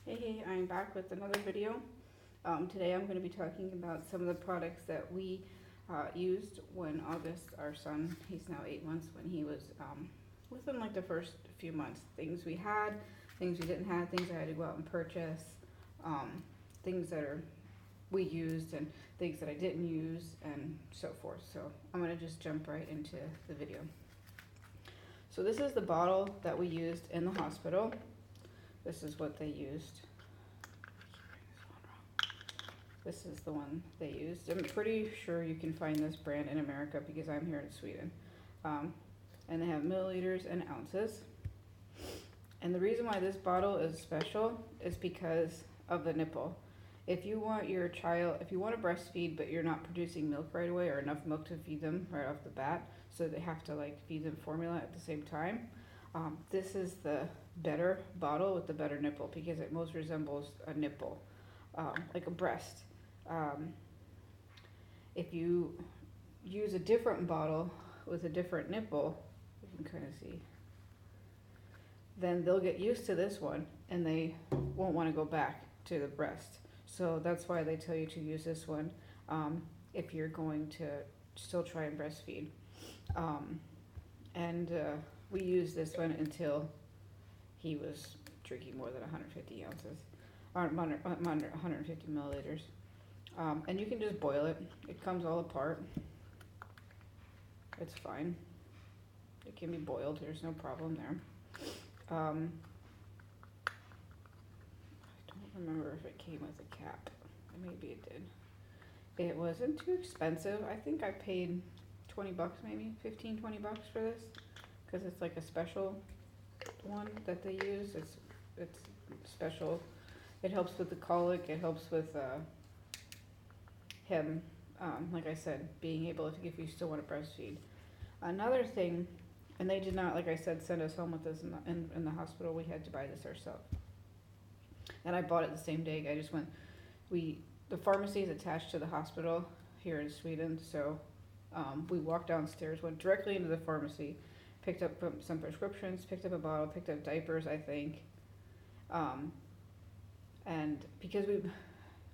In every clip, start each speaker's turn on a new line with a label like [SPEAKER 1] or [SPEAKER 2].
[SPEAKER 1] Hey, I'm back with another video. Today I'm going to be talking about some of the products that we used when August, our son, he's now 8 months, when he was within like the first few months. Things we had, things we didn't have, things I had to go out and purchase, things that we used and things that I didn't use and so forth. So I'm going to just jump right into the video. So this is the bottle that we used in the hospital. This is what they used. This is the one they used. I'm pretty sure you can find this brand in America because I'm here in Sweden. And they have milliliters and ounces. And the reason why this bottle is special is because of the nipple. If you want your child, if you want to breastfeed but you're not producing milk right away or enough milk to feed them right off the bat, so they have to like feed them formula at the same time, this is the better bottle with the better nipple because it most resembles a nipple, like a breast. If you use a different bottle with a different nipple, you can kind of see, then they'll get used to this one and they won't want to go back to the breast. So that's why they tell you to use this one if you're going to still try and breastfeed. We used this one until he was drinking more than 150 ounces, or 150 milliliters. And you can just boil it. It comes all apart. It's fine. It can be boiled. There's no problem there. I don't remember if it came with a cap. Maybe it did. It wasn't too expensive. I think I paid 20 bucks, maybe 15, 20 bucks for this, because it's like a special one that they use. It's special. It helps with the colic. It helps with him, like I said, being able to, if you still want to breastfeed. Another thing, and they did not, like I said, send us home with this in the hospital. We had to buy this ourselves. And I bought it the same day. I just went, the pharmacy is attached to the hospital here in Sweden, so we walked downstairs, went directly into the pharmacy, picked up some prescriptions, picked up a bottle, picked up diapers, I think. And because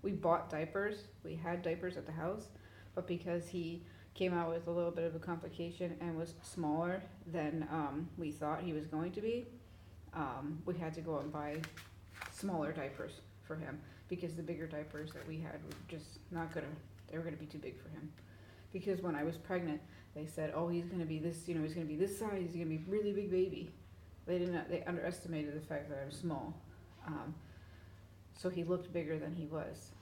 [SPEAKER 1] we bought diapers, we had diapers at the house, but because he came out with a little bit of a complication and was smaller than we thought he was going to be, we had to go and buy smaller diapers for him because the bigger diapers that we had were just not gonna, they were gonna be too big for him. Because when I was pregnant, they said, oh, he's gonna be this, he's gonna be this size, he's gonna be a really big baby. They underestimated the fact that I was small. So he looked bigger than he was.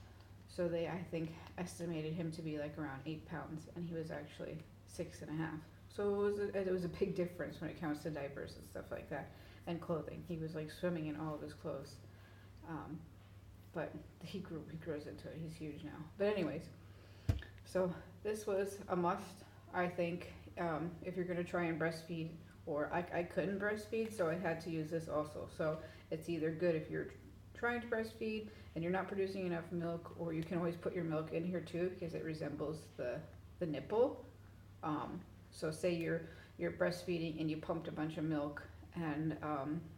[SPEAKER 1] So they, I think, estimated him to be like around 8 pounds, and he was actually 6.5. So it was a big difference when it comes to diapers and stuff like that, and clothing. He was like swimming in all of his clothes. But he grows into it. He's huge now. But anyways, so this was a must, I think, if you're gonna try and breastfeed. Or I couldn't breastfeed, so I had to use this also. So it's either good if you're trying to breastfeed and you're not producing enough milk, or you can always put your milk in here too because it resembles the nipple. So say you're breastfeeding and you pumped a bunch of milk and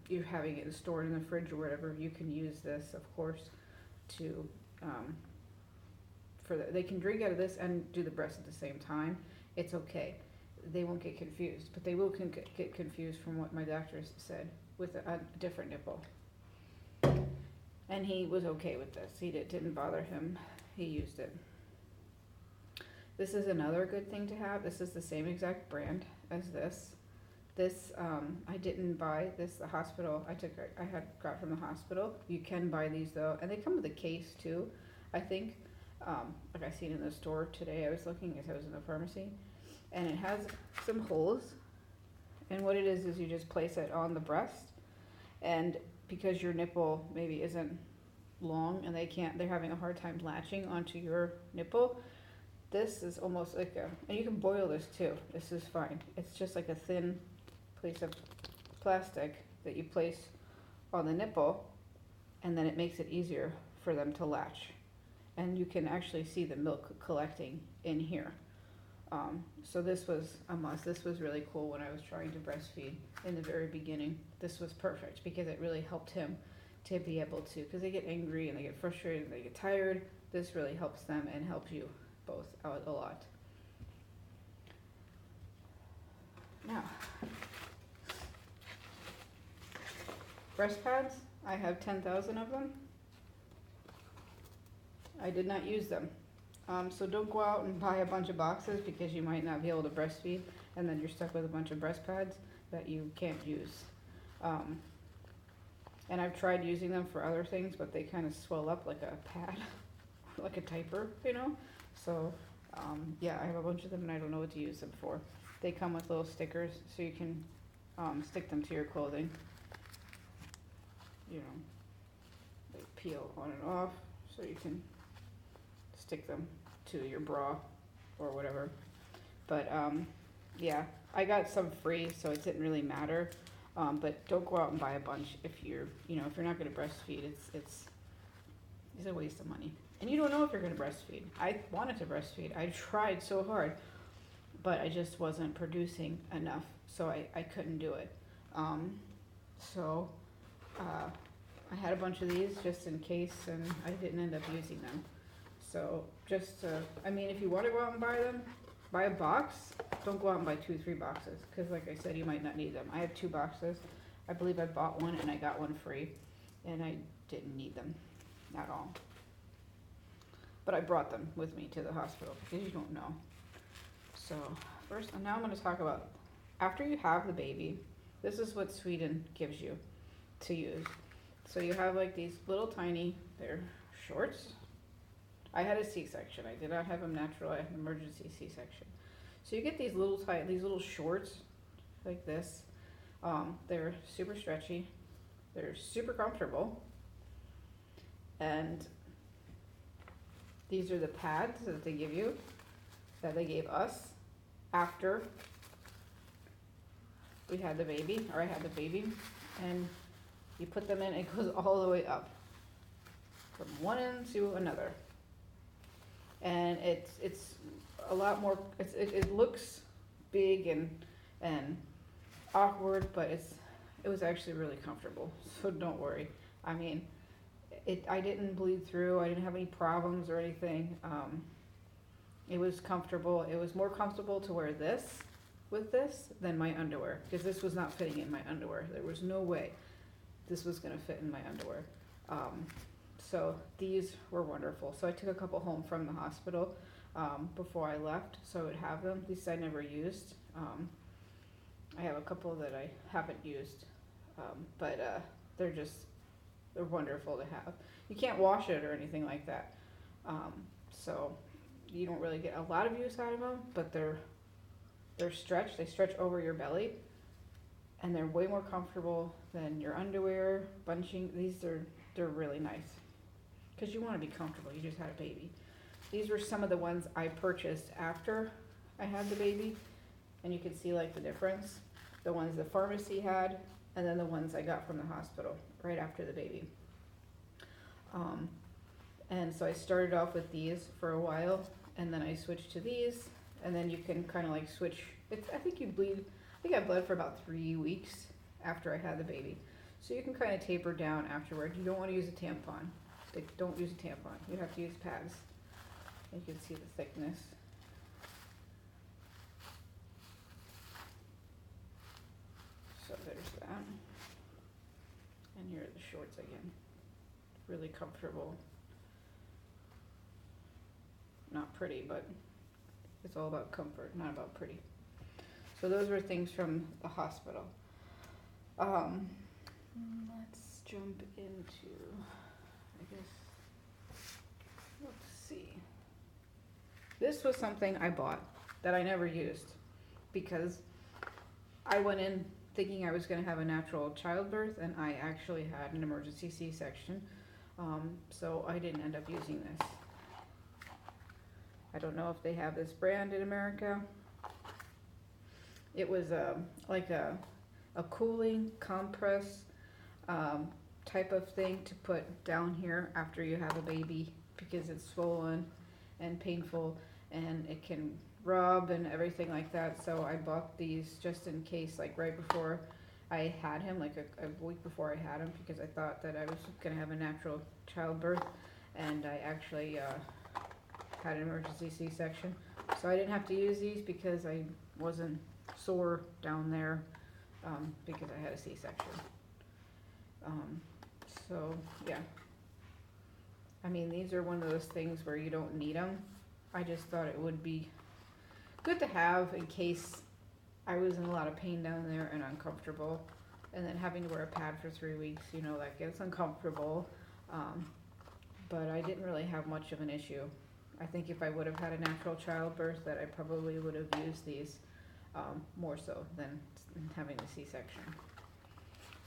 [SPEAKER 1] you're having it stored in the fridge or whatever, you can use this, of course, to they can drink out of this and do the breast at the same time. It's okay. They won't get confused, but they will get confused from what my doctors said with a different nipple. And he was okay with this. It didn't bother him. He used it. This is another good thing to have. This is the same exact brand as this. This I didn't buy this. The hospital I had got from the hospital. You can buy these though, and they come with a case too. I think, like I seen in the store today. I was looking as I was in the pharmacy, and it has some holes. And what it is you just place it on the breast, and because your nipple maybe isn't long and they're having a hard time latching onto your nipple, this is almost like and you can boil this too. This is fine. It's just like a thin piece of plastic that you place on the nipple, and then it makes it easier for them to latch. And you can actually see the milk collecting in here. So this was a must. This was really cool when I was trying to breastfeed in the very beginning. This was perfect because it really helped him to be able to, because they get angry and they get frustrated and they get tired. This really helps them and helps you both out a lot. Now, breast pads, I have 10,000 of them. I did not use them. So don't go out and buy a bunch of boxes because you might not be able to breastfeed and then you're stuck with a bunch of breast pads that you can't use. And I've tried using them for other things, but they kind of swell up like a pad, like a diaper, you know? So, yeah, I have a bunch of them and I don't know what to use them for. They come with little stickers so you can stick them to your clothing. You know, they peel on and off so you can stick them to your bra or whatever. But yeah, I got some free, so it didn't really matter. But don't go out and buy a bunch if you're, you know, if you're not going to breastfeed. It's a waste of money, and you don't know if you're going to breastfeed. I wanted to breastfeed. I tried so hard, but I just wasn't producing enough, so I couldn't do it. So I had a bunch of these just in case, and I didn't end up using them. So just, I mean, if you want to go out and buy them, buy a box. Don't go out and buy 2 or 3 boxes, because like I said, you might not need them. I have 2 boxes. I believe I bought one and I got one free, and I didn't need them at all. But I brought them with me to the hospital because you don't know. So first, and now I'm going to talk about after you have the baby. This is what Sweden gives you to use. So you have like these little tiny, they're shorts. I had a C-section. I did not have them natural. I had an emergency C-section. So you get these little these little shorts like this. They're super stretchy. They're super comfortable. And these are the pads that they give you, that they gave us after we had the baby, or I had the baby. And you put them in, it goes all the way up from one end to another. And it's a lot more, it looks big and awkward, but it was actually really comfortable, so don't worry. I mean, I didn't bleed through, I didn't have any problems or anything. It was comfortable. It was more comfortable to wear this with this than my underwear, because this was not fitting in my underwear. There was no way this was going to fit in my underwear. So these were wonderful. So I took a couple home from the hospital before I left, so I would have them. These I never used. I have a couple that I haven't used, but they're wonderful to have. You can't wash it or anything like that, so you don't really get a lot of use out of them. But they're stretched. They stretch over your belly, and they're way more comfortable than your underwear. Bunching. They're really nice. Because you want to be comfortable, you just had a baby. These were some of the ones I purchased after I had the baby, and you can see like the difference. The ones the pharmacy had, and then the ones I got from the hospital right after the baby. And so I started off with these for a while, and then I switched to these, and then you can kind of like switch. I think I bled for about 3 weeks after I had the baby. So you can kind of taper down afterward. You don't want to use a tampon. Don't use a tampon. You have to use pads. You can see the thickness. So there's that. And here are the shorts again. Really comfortable. Not pretty, but it's all about comfort, not about pretty. So those were things from the hospital. Let's jump into, I guess, let's see. This was something I bought that I never used because I went in thinking I was going to have a natural childbirth, and I actually had an emergency C-section, so I didn't end up using this. I don't know if they have this brand in America. It was like a cooling compress type of thing to put down here after you have a baby, because it's swollen and painful and it can rub and everything like that. So I bought these just in case, like right before I had him like a week before I had him because I thought that I was gonna have a natural childbirth, and I actually had an emergency C-section. So I didn't have to use these because I wasn't sore down there because I had a C-section. So yeah, I mean, these are one of those things where you don't need them. I just thought it would be good to have in case I was in a lot of pain down there and uncomfortable, and then having to wear a pad for 3 weeks, you know, that gets uncomfortable. But I didn't really have much of an issue. I think if I would have had a natural childbirth, that I probably would have used these more so than having a C-section.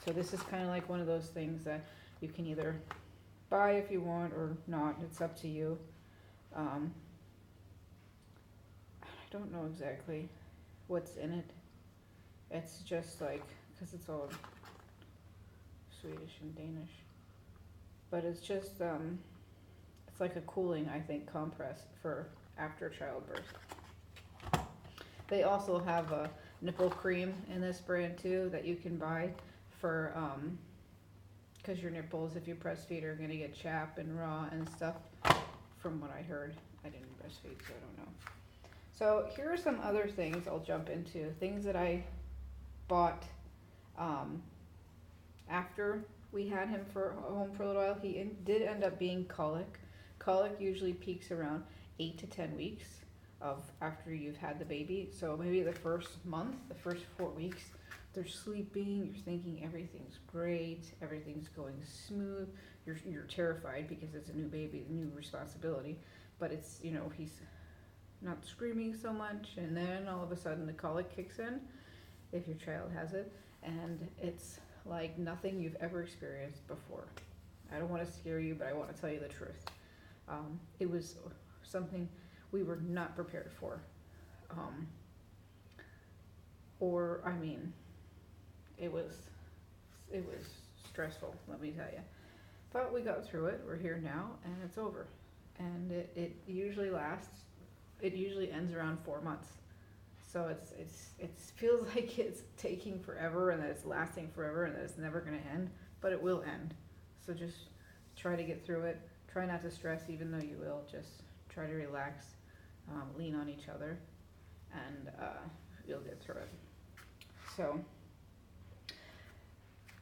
[SPEAKER 1] So this is kind of like one of those things that you can either buy if you want or not. It's up to you. I don't know exactly what's in it. It's just like, because it's all Swedish and Danish. But it's just, it's like a cooling, I think, compress for after childbirth. They also have a nipple cream in this brand too that you can buy for, because your nipples, if you breastfeed, are going to get chapped and raw and stuff, from what I heard. I didn't breastfeed, so I don't know. So here are some other things I'll jump into. Things that I bought after we had him for home for a little while. He did end up being colic. Colic usually peaks around 8 to 10 weeks of after you've had the baby. So maybe the first month, the first 4 weeks, they're sleeping, you're thinking everything's great, everything's going smooth. You're terrified because it's a new baby, a new responsibility. But it's, you know, he's not screaming so much, and then all of a sudden the colic kicks in, if your child has it, and it's like nothing you've ever experienced before. I don't want to scare you, but I want to tell you the truth. It was something we were not prepared for. It was stressful, let me tell you. But we got through it, we're here now, and it's over. And it usually ends around 4 months. So it feels like it's taking forever and that it's lasting forever and that it's never going to end, but it will end. So just try to get through it. Try not to stress, even though you will. Just try to relax, lean on each other, and you'll get through it. So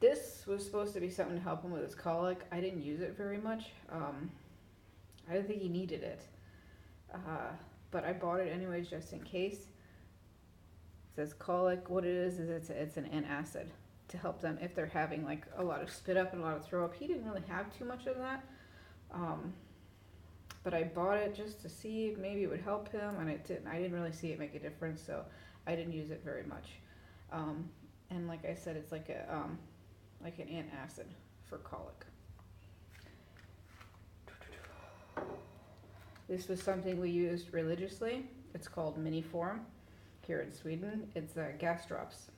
[SPEAKER 1] this was supposed to be something to help him with his colic. I didn't use it very much. I didn't think he needed it. But I bought it anyways just in case. It says colic. What it is it's an antacid to help them if they're having like a lot of spit up and a lot of throw up. He didn't really have too much of that. But I bought it just to see if maybe it would help him, and it didn't. I didn't really see it make a difference, so I didn't use it very much. And like I said, it's like an antacid for colic. This was something we used religiously. It's called Miniform here in Sweden. It's gas drops.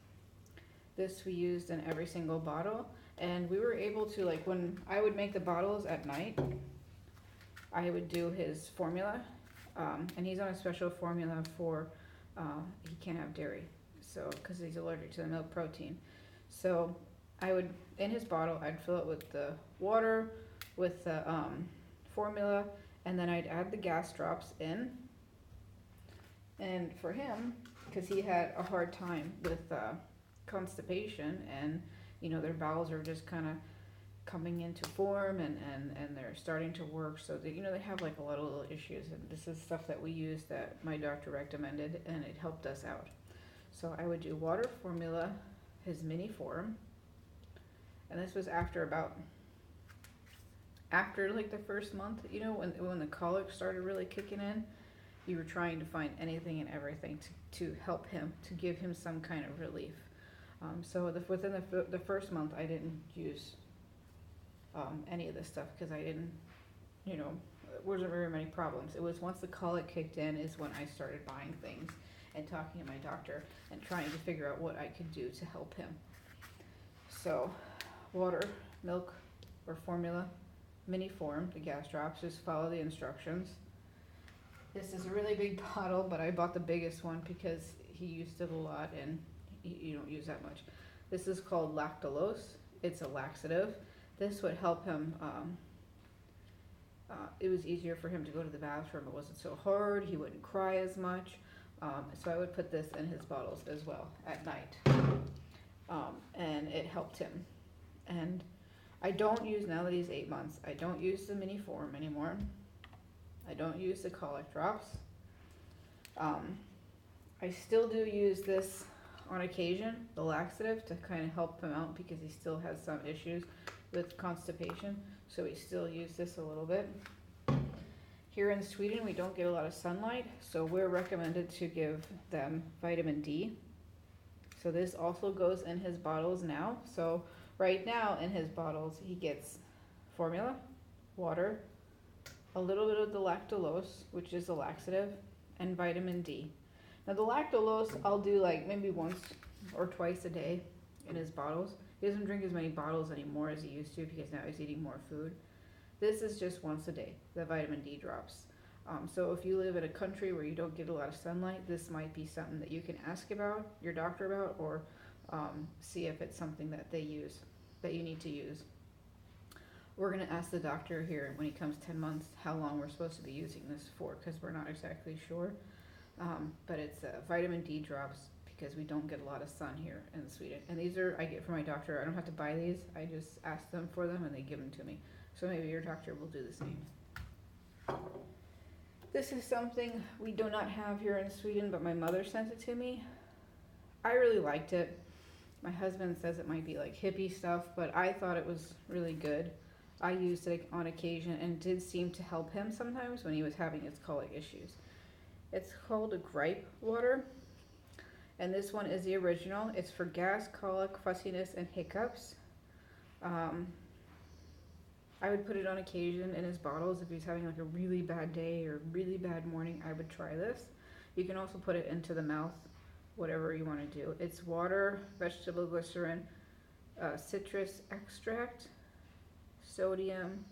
[SPEAKER 1] This we used in every single bottle, and we were able to, like, when I would make the bottles at night, I would do his formula, and he's on a special formula for, he can't have dairy, so, because he's allergic to the milk protein. So I would, in his bottle, I'd fill it with the water, with the formula, and then I'd add the gas drops in. And for him, because he had a hard time with constipation, and you know, their bowels are just kind of coming into form, and they're starting to work, so that, you know, they have like a lot of little issues, and this is stuff that we used that my doctor recommended, and it helped us out. So I would do water, formula, his Miniform, and this was after like the first month, you know, when the colic started really kicking in. You were trying to find anything and everything to help him, to give him some kind of relief. So within the first month, I didn't use any of this stuff because I didn't, you know, there wasn't very many problems. It was once the colic kicked in is when I started buying things and talking to my doctor and trying to figure out what I could do to help him. So water, milk, or formula, Miniform, the gas drops, just follow the instructions. This is a really big bottle, but I bought the biggest one because he used it a lot and you don't use that much. This is called Lactulose. It's a laxative. This would help him. It was easier for him to go to the bathroom. It wasn't so hard. He wouldn't cry as much. So I would put this in his bottles as well at night. And it helped him. And I don't use, now that he's 8 months, I don't use the mini form anymore. I don't use the colic drops. I still do use this on occasion, the laxative, to kind of help him out because he still has some issues with constipation. So we still use this a little bit. Here in Sweden, we don't get a lot of sunlight, so we're recommended to give them vitamin D. So this also goes in his bottles now. So right now in his bottles, he gets formula, water, a little bit of the lactulose, which is a laxative, and vitamin D. Now the lactulose, I'll do like maybe once or twice a day in his bottles. He doesn't drink as many bottles anymore as he used to because now he's eating more food. This is just once a day, the vitamin D drops. So if you live in a country where you don't get a lot of sunlight, this might be something that you can ask about, your doctor about, or see if it's something that they use, that you need to use. We're going to ask the doctor here when he comes 10 months how long we're supposed to be using this for, because we're not exactly sure. But it's vitamin D drops because we don't get a lot of sun here in Sweden. And these are, I get from my doctor. I don't have to buy these. I just ask them for them and they give them to me. So maybe your doctor will do the same. This is something we do not have here in Sweden, but my mother sent it to me. I really liked it. My husband says it might be like hippie stuff, but I thought it was really good. I used it on occasion and it did seem to help him sometimes when he was having his colic issues. It's called a gripe water, and this one is the original. It's for gas, colic, fussiness, and hiccups. I would put it on occasion in his bottles if he's having like a really bad day or really bad morning. I would try this. You can also put it into the mouth, whatever you want to do. It's water, vegetable glycerin, citrus extract, sodium,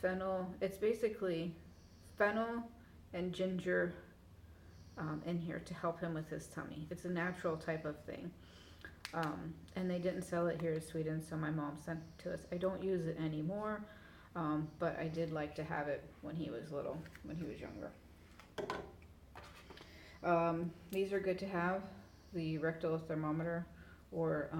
[SPEAKER 1] fennel. It's basically fennel and ginger in here to help him with his tummy. It's a natural type of thing. And they didn't sell it here in Sweden, so my mom sent it to us. I don't use it anymore, but I did like to have it when he was little, when he was younger. These are good to have, the rectal thermometer, or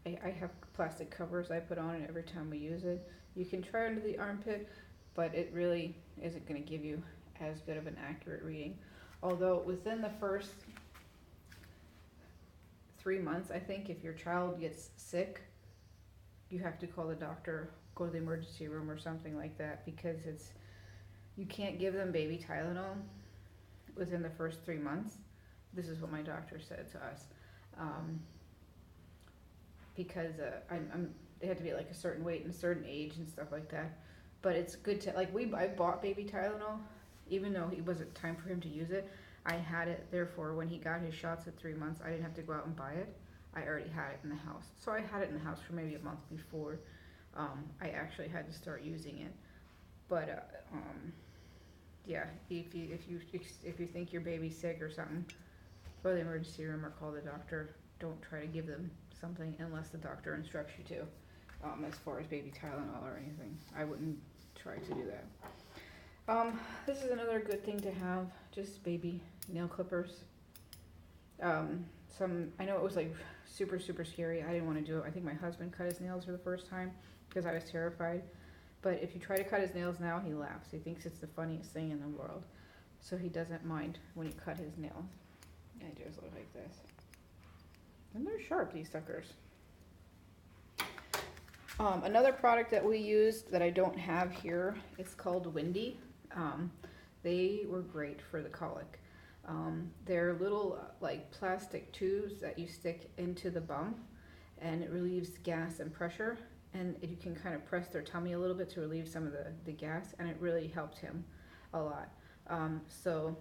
[SPEAKER 1] I have plastic covers I put on it every time we use it. You can try under the armpit, but it really isn't going to give you as good of an accurate reading. Although within the first 3 months, I think, if your child gets sick, you have to call the doctor, go to the emergency room or something like that, because you can't give them baby Tylenol within the first 3 months. This is what my doctor said to us. Because they had to be like a certain weight and a certain age and stuff like that. But it's good to, like, I bought baby Tylenol, even though it wasn't time for him to use it. I had it, therefore, when he got his shots at 3 months, I didn't have to go out and buy it. I already had it in the house. So I had it in the house for maybe a month before I actually had to start using it. But yeah, if you think your baby's sick or something, go to the emergency room or call the doctor. Don't try to give them something unless the doctor instructs you to. As far as baby Tylenol or anything, I wouldn't try to do that. This is another good thing to have, just baby nail clippers. I know it was like super scary. I didn't want to do it. I think my husband cut his nails for the first time because I was terrified. But if you try to cut his nails now, he laughs. He thinks it's the funniest thing in the world. So he doesn't mind when you cut his nails. They just look like this. And they're sharp, these suckers. Another product that we used that I don't have here is called Windy. They were great for the colic. They're little like plastic tubes that you stick into the bum, and it relieves gas and pressure, and you can kind of press their tummy a little bit to relieve some of the gas, and it really helped him a lot. So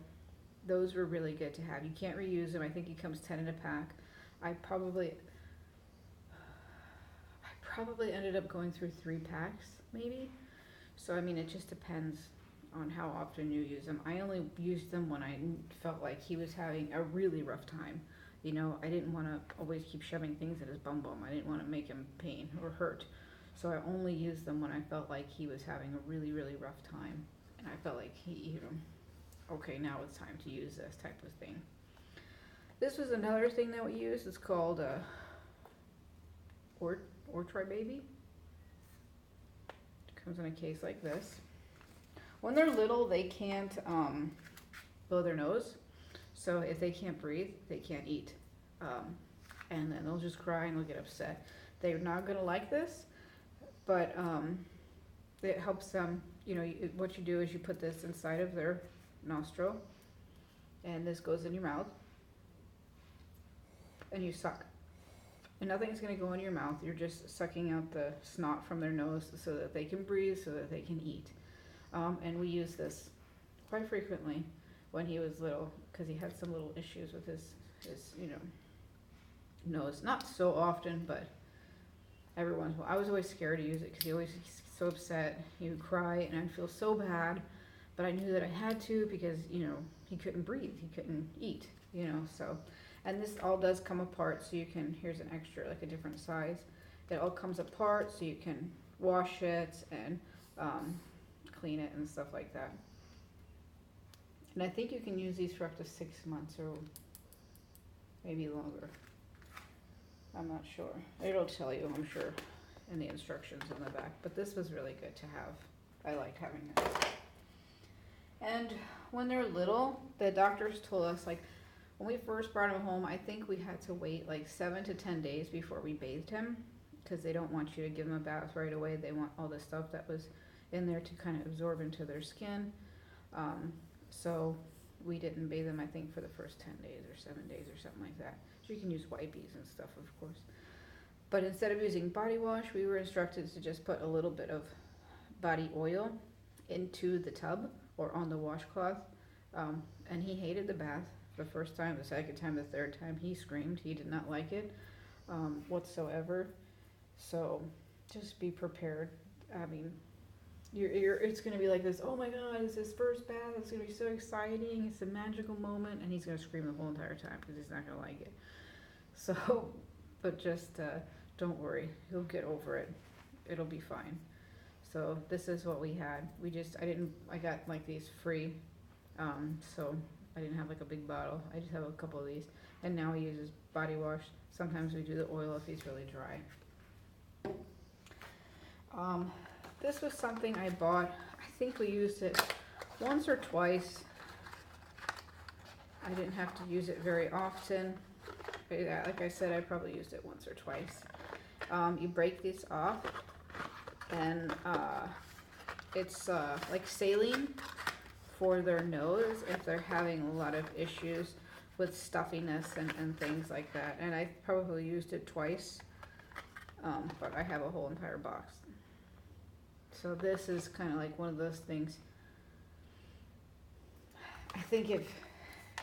[SPEAKER 1] those were really good to have. You can't reuse them. I think it comes 10 in a pack. I probably ended up going through 3 packs maybe. So I mean, it just depends on how often you use them. I only used them when I felt like he was having a really rough time. You know, I didn't want to always keep shoving things in his bum bum. I didn't want to make him pain or hurt. So I only used them when I felt like he was having a really, really rough time. And I felt like he, you know, okay, now it's time to use this type of thing. This was another thing that we used. It's called Ortri Baby. It comes in a case like this. When they're little, they can't blow their nose. So if they can't breathe, they can't eat. And then they'll just cry and they'll get upset. They're not going to like this, but it helps them. You know, what you do is you put this inside of their nostril, and this goes in your mouth, and you suck. And nothing's going to go in your mouth. You're just sucking out the snot from their nose so that they can breathe, so that they can eat. And we use this quite frequently when he was little, because he had some little issues with his you know, nose. Not so often, but every once in a while. I was always scared to use it because he's so upset. He would cry, and I'd feel so bad. But I knew that I had to because, you know, he couldn't breathe. He couldn't eat, you know, so. And this all does come apart, so you can, here's an extra, like a different size. It all comes apart, so you can wash it and clean it and stuff like that. And I think you can use these for up to 6 months or maybe longer. I'm not sure. It'll tell you, I'm sure, in the instructions in the back. But this was really good to have. I liked having this. And when they're little, the doctors told us, like, when we first brought him home, I think we had to wait like 7 to 10 days before we bathed him, because they don't want you to give him a bath right away. They want all the stuff that was in there to kind of absorb into their skin. So we didn't bathe him, I think, for the first 10 days or 7 days or something like that. So you can use wipies and stuff, of course. But instead of using body wash, we were instructed to just put a little bit of body oil into the tub or on the washcloth. And he hated the bath the first time, the second time, the third time. He screamed. He did not like it whatsoever. So just be prepared. I mean, it's going to be like this, oh my God, it's his first bath. It's going to be so exciting. It's a magical moment. And he's going to scream the whole entire time because he's not going to like it. So, but just don't worry. He'll get over it. It'll be fine. So this is what we had. I got like these free. So I didn't have like a big bottle. I just have a couple of these. And now he uses body wash. Sometimes we do the oil if he's really dry. This was something I bought. I think we used it once or twice. I didn't have to use it very often. But yeah, like I said, I probably used it once or twice. You break this off, and it's like saline for their nose if they're having a lot of issues with stuffiness and things like that. And I probably used it twice, but I have a whole entire box. So this is kind of like one of those things. I think if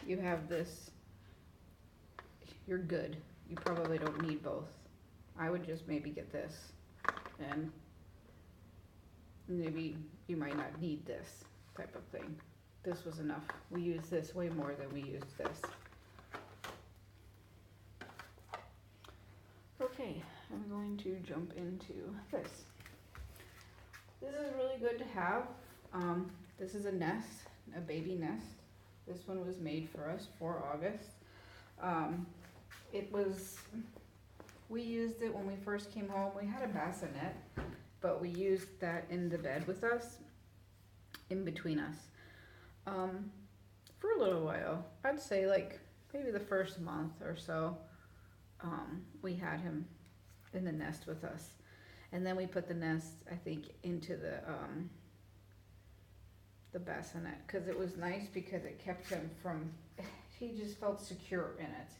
[SPEAKER 1] you have this, you're good. You probably don't need both. I would just maybe get this, and maybe you might not need this type of thing. This was enough. We use this way more than we used this. Okay, I'm going to jump into this. This is really good to have. This is a nest, a baby nest. This one was made for us for August. We used it when we first came home. We had a bassinet, but we used that in the bed with us, in between us, for a little while. I'd say like maybe the first month or so, we had him in the nest with us. And then we put the nest, I think, into the bassinet, because it was nice because it kept him from, he just felt secure in it.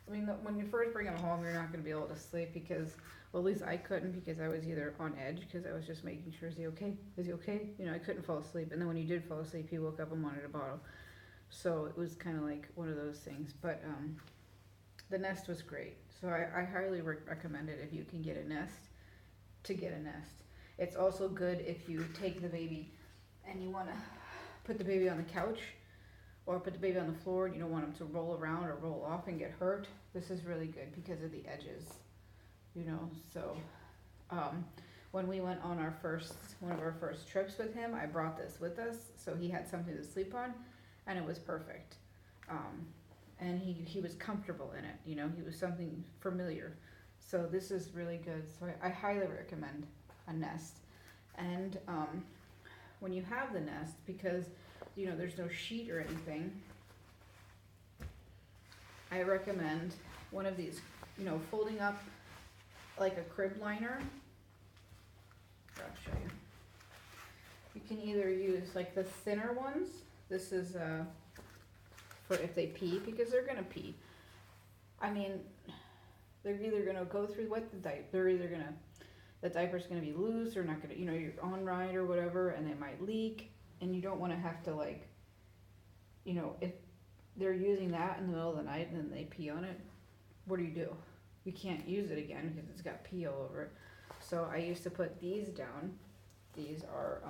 [SPEAKER 1] I mean, when you first bring him home, you're not going to be able to sleep because, well, at least I couldn't, because I was either on edge because I was just making sure, is he okay? Is he okay? You know, I couldn't fall asleep. And then when you did fall asleep, he woke up and wanted a bottle. So it was kind of like one of those things. But the nest was great. So I highly recommend it if you can get a nest, to get a nest. It's also good if you take the baby and you want to put the baby on the couch or put the baby on the floor and you don't want him to roll around or roll off and get hurt, this is really good because of the edges, you know. So when we went on one of our first trips with him, I brought this with us so he had something to sleep on, and it was perfect. And he was comfortable in it, you know, he was something familiar. So this is really good. So I highly recommend a Nest. And when you have the Nest, because you know there's no sheet or anything, I recommend one of these, you know, folding up like a crib liner. I'll show you. You can either use like the thinner ones. This is for if they pee, because they're gonna pee. I mean, they're either gonna go through the diaper. They're either gonna, the diaper's gonna be loose or not gonna, you know, you're on ride or whatever, and they might leak, and you don't want to have to, like, you know, if they're using that in the middle of the night and then they pee on it, what do? You can't use it again because it's got pee all over it. So I used to put these down. These are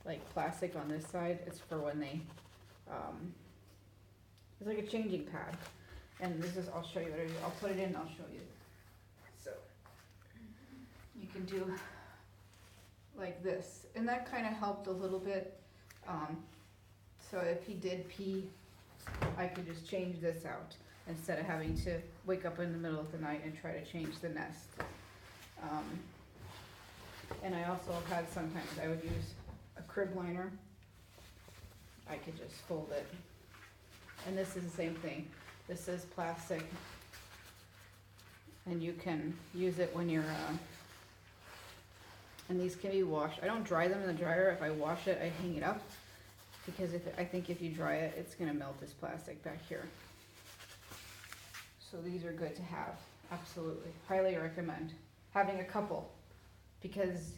[SPEAKER 1] like plastic on this side. It's for when they, it's like a changing pad. And this is, I'll show you what it is. I'll put it in and I'll show you. So you can do like this. And that kind of helped a little bit. So if he did pee, I could just change this out instead of having to wake up in the middle of the night and try to change the Nest. And I also have had, sometimes I would use a crib liner. I could just fold it. And this is the same thing. This is plastic. And you can use it when you're, and these can be washed. I don't dry them in the dryer. If I wash it, I hang it up. Because I think if you dry it, it's gonna melt this plastic back here. So these are good to have, absolutely. Highly recommend having a couple, because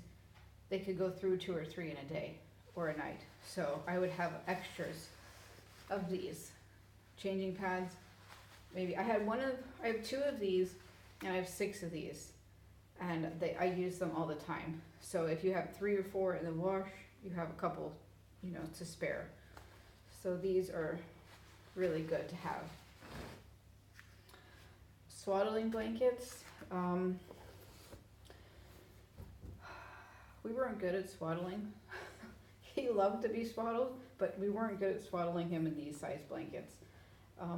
[SPEAKER 1] they could go through 2 or 3 in a day or a night. So I would have extras of these changing pads. Maybe I have 2 of these, and I have 6 of these, and I use them all the time. So if you have 3 or 4 in the wash, you have a couple, you know, to spare. So these are really good to have. Swaddling blankets. We weren't good at swaddling. He loved to be swaddled, but we weren't good at swaddling him in these size blankets.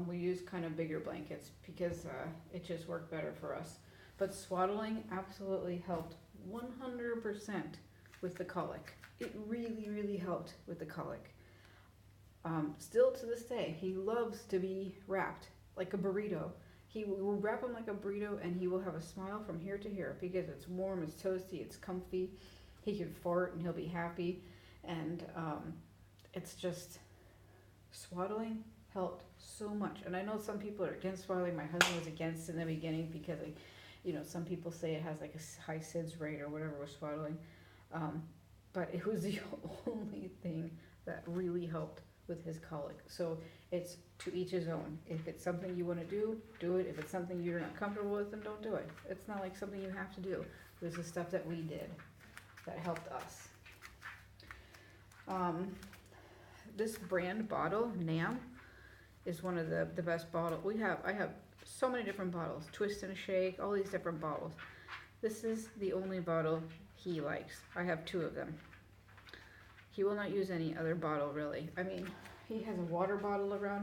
[SPEAKER 1] We used kind of bigger blankets because it just worked better for us. But swaddling absolutely helped 100% with the colic. It really, really helped with the colic. Still to this day, he loves to be wrapped like a burrito. He will wrap him like a burrito, and he will have a smile from here to here because it's warm, it's toasty, it's comfy. He can fart and he'll be happy. And it's just, swaddling helped so much. And I know some people are against swaddling. My husband was against in the beginning because, you know, some people say it has like a high SIDS rate or whatever with swaddling. But it was the only thing that really helped with his colic. So it's to each his own. If it's something you want to do, do it. If it's something you're not comfortable with, then don't do it. It's not like something you have to do. This is stuff that we did that helped us. This brand bottle, NAM, is one of the best bottles. I have so many different bottles, Twist and Shake, all these different bottles. This is the only bottle he likes. I have 2 of them. He will not use any other bottle, really. I mean, he has a water bottle around